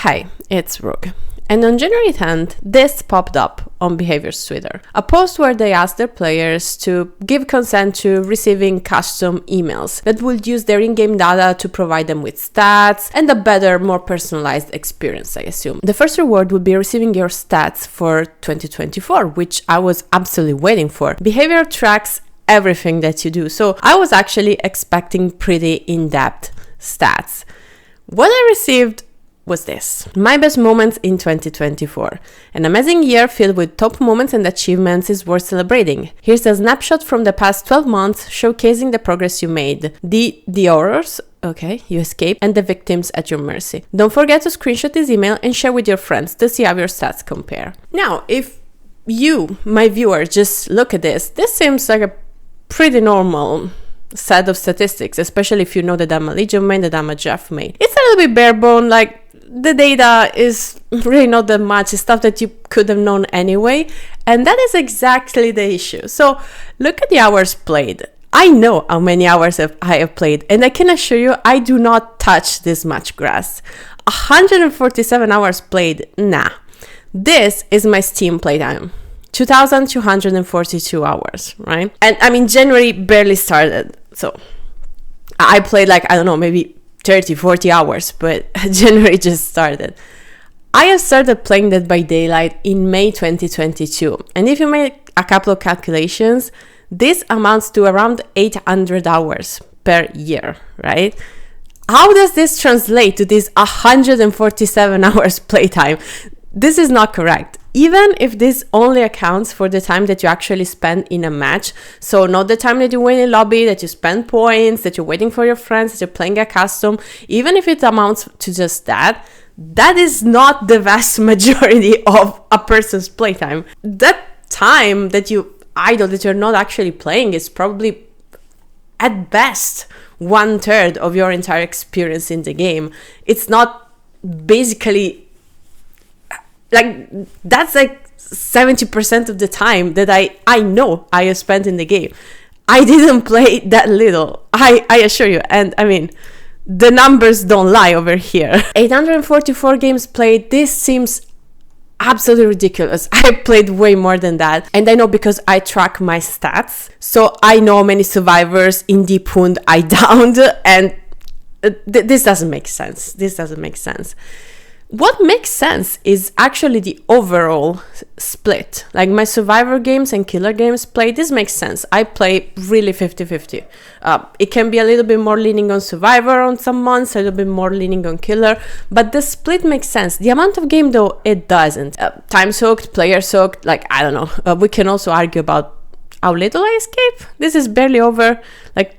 Hey, it's Rogue. And on January 10th, this popped up on Behavior's Twitter. A post where they asked their players to give consent to receiving custom emails that would use their in-game data to provide them with stats and a better, more personalized experience, I assume. The first reward would be receiving your stats for 2024, which I was absolutely waiting for. Behavior tracks everything that you do, so I was actually expecting pretty in-depth stats. What I received was this. My best moments in 2024. An amazing year filled with top moments and achievements is worth celebrating. Here's a snapshot from the past 12 months showcasing the progress you made. The horrors, okay, you escaped, and the victims at your mercy. Don't forget to screenshot this email and share with your friends to see how your stats compare. Now, if you, my viewer, just look at this seems like a pretty normal set of statistics, especially if you know that I'm a Legion main, that I'm a Jeff main. It's a little bit bare bone, like the data is really not that much. It's stuff that you could have known anyway, and that is exactly the issue. So look at the hours played. I know how many hours I have played, and I can assure you I do not touch this much grass. 147 hours played, nah. This is my Steam playtime. 2,242 hours, right? And I mean, January barely started, so I played like, I don't know, maybe 30, 40 hours, but January just started. I have started playing Dead by Daylight in May 2022, and if you make a couple of calculations, this amounts to around 800 hours per year, right? How does this translate to this 147 hours playtime? This is not correct. Even if this only accounts for the time that you actually spend in a match, so not the time that you win in lobby, that you spend points, that you're waiting for your friends, that you're playing a custom, even if it amounts to just that, that is not the vast majority of a person's playtime. That time that you idle, that you're not actually playing, is probably at best 1/3 of your entire experience in the game. It's not basically like, that's like 70% of the time that I know I have spent in the game. I didn't play that little, I assure you. And I mean, the numbers don't lie over here. 844 games played, this seems absolutely ridiculous. I played way more than that. And I know because I track my stats. So I know how many survivors in Deep Wound I downed. And this doesn't make sense. This doesn't make sense. What makes sense is actually the overall split. Like my survivor games and killer games play, this makes sense. I play really 50-50. It can be a little bit more leaning on survivor on some months, a little bit more leaning on killer, but the split makes sense. The amount of game though, it doesn't. Time soaked, player soaked, like, I don't know. We can also argue about how little I escape. This is barely over like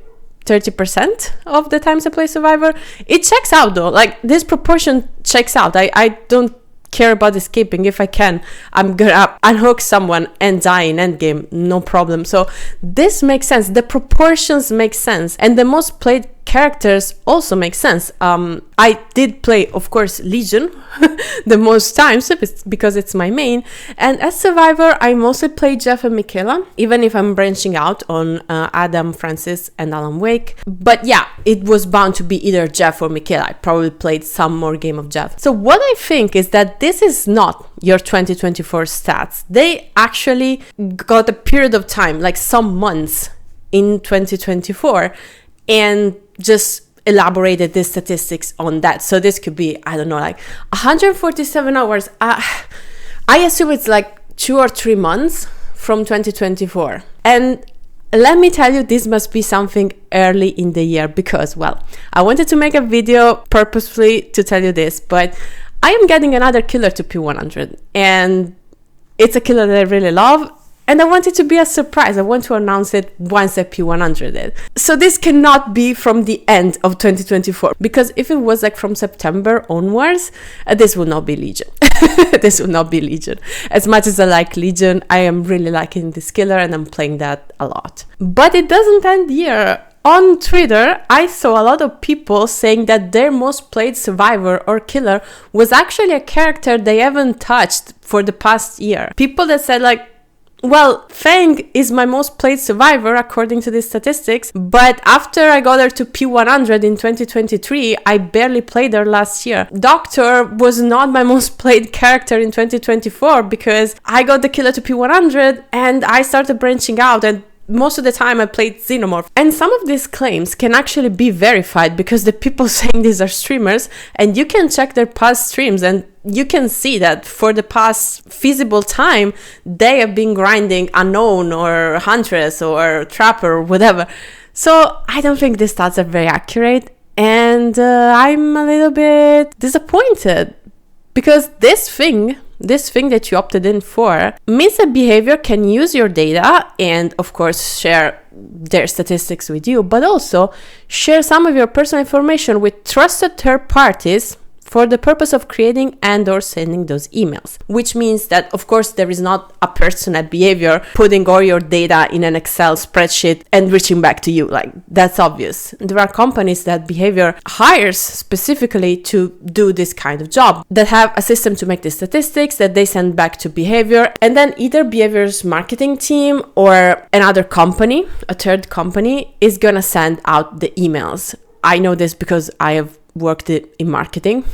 30% of the times I play survivor. It checks out though, like this proportion checks out. I don't care about escaping. If I can, I'm gonna unhook someone and die in endgame, no problem. So this makes sense. The proportions make sense, and the most played characters also make sense. I did play, of course, Legion the most times because it's my main, and as survivor I mostly play Jeff and Michaela, even if I'm branching out on Adam, Francis and Alan Wake. But yeah, it was bound to be either Jeff or Michaela. I probably played some more game of Jeff. So what I think is that this is not your 2024 stats. They actually got a period of time, like some months in 2024, and just elaborated the statistics on that. So this could be, I don't know, like 147 hours. I assume it's like 2 or 3 months from 2024. And let me tell you, this must be something early in the year because, well, I wanted to make a video purposefully to tell you this, but I am getting another killer to P100, and it's a killer that I really love. And I want it to be a surprise. I want to announce it once I P100 it. So this cannot be from the end of 2024. Because if it was like from September onwards, this would not be Legion. This would not be Legion. As much as I like Legion, I am really liking this killer and I'm playing that a lot. But it doesn't end here. On Twitter, I saw a lot of people saying that their most played survivor or killer was actually a character they haven't touched for the past year. People that said like, Well, Fang is my most played survivor according to these statistics, but after I got her to P100 in 2023, I barely played her last year. Doctor was not my most played character in 2024 because I got the killer to P100 and I started branching out, and most of the time I played Xenomorph. And some of these claims can actually be verified because the people saying these are streamers, and you can check their past streams and you can see that for the past feasible time, they have been grinding Unknown or Huntress or Trapper or whatever. So I don't think these stats are very accurate, and I'm a little bit disappointed because this thing that you opted in for means that behavior can use your data and of course share their statistics with you, but also share some of your personal information with trusted third parties for the purpose of creating and or sending those emails, which means that of course there is not a person at behavior putting all your data in an Excel spreadsheet and reaching back to you. Like, that's obvious. There are companies that behavior hires specifically to do this kind of job, that have a system to make the statistics that they send back to behavior, and then either behavior's marketing team or another company, a third company, is gonna send out the emails. I know this because I have worked in marketing,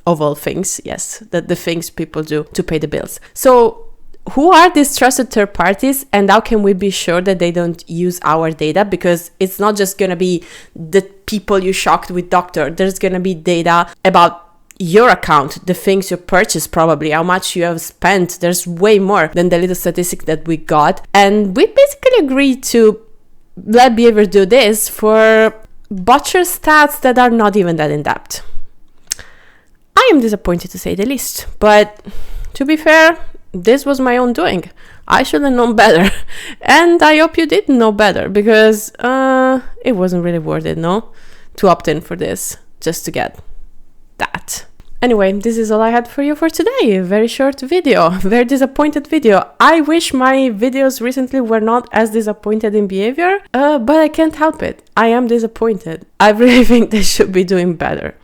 of all things, yes, the things people do to pay the bills. So who are these trusted third parties, and how can we be sure that they don't use our data? Because it's not just gonna be the people you shocked with Doctor. There's gonna be data about your account, the things you purchased, probably how much you have spent. There's way more than the little statistic that we got, and we basically agreed to let behavior do this for butcher stats that are not even that in depth. I am disappointed to say the least, but to be fair, this was my own doing. I should have known better, and I hope you did know better, because it wasn't really worth it, no, to opt in for this just to get that. Anyway, this is all I had for you for today. A very short video, very disappointed video. I wish my videos recently were not as disappointed in behavior, but I can't help it. I am disappointed. I really think they should be doing better.